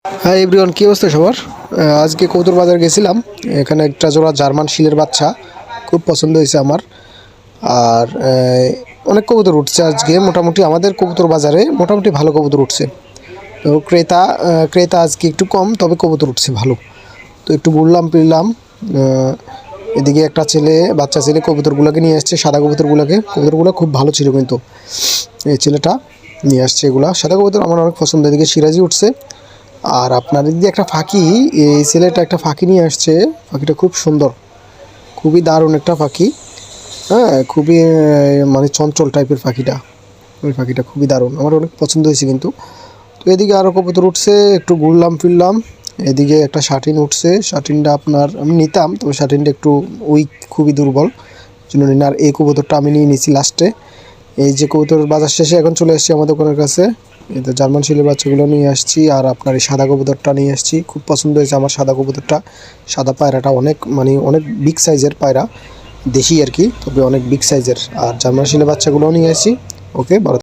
হ্যাঁ এভরিওয়ান, কী অবস্থা সবার? আজকে কবুতর বাজার গেছিলাম। এখানে একটা জোড়া জার্মান শিলের বাচ্চা খুব পছন্দ হয়েছে আমার। আর অনেক কবুতর উঠছে আজকে, মোটামুটি আমাদের কবুতর বাজারে মোটামুটি ভালো কবুতর উঠছে। তো ক্রেতা আজকে একটু কম, তবে কবুতর উঠছে ভালো। তো একটু ঘুরলাম ফিরলাম। এদিকে একটা বাচ্চা ছেলে কবুতরগুলোকে নিয়ে আসছে, সাদা কবুতরগুলো খুব ভালো ছিল, কিন্তু এই ছেলেটা নিয়ে আসছে এগুলা সাদা কবুতর আমার অনেক পছন্দ। এদিকে সিরাজি উঠছে। আর আপনার এদিকে একটা ফাঁকি, এই ছেলেটা একটা ফাঁকি নিয়ে আসছে। পাখিটা খুব সুন্দর, খুবই দারুণ একটা পাখি। হ্যাঁ, খুবই মানে চঞ্চল টাইপের পাখিটা। ওই পাখিটা খুবই দারুণ, আমার অনেক পছন্দ হয়েছে কিন্তু। তো এদিকে আরও কবুতর উঠছে, একটু ঘুরলাম ফিরলাম। এদিকে একটা শাটিন উঠছে, শাটিনটা আপনার আমি নিতাম, তবে শাটিনটা একটু উইক, খুবই দুর্বল, জন্য নিন। আর এই কবুতরটা আমি নিয়ে নিয়েছি লাস্টে। এই যে কবুতর বাজার শেষে এখন চলে এসেছি আমার দোকানের কাছে। এই তো জার্মান শিলের বাচ্চাগুলো নিয়ে আসছি, আর আপনার এই সাদা কবুতরটা নিয়ে আসছি। খুব পছন্দ হয়েছে আমার সাদা কবুতরটা। সাদা পায়রাটা অনেক মানে অনেক বিগ সাইজের পায়রা, দেশি আর কি, তবে অনেক বিগ সাইজের। আর জার্মান শিলের বাচ্চাগুলোও নিয়ে আসছি। ওকে, ভালো।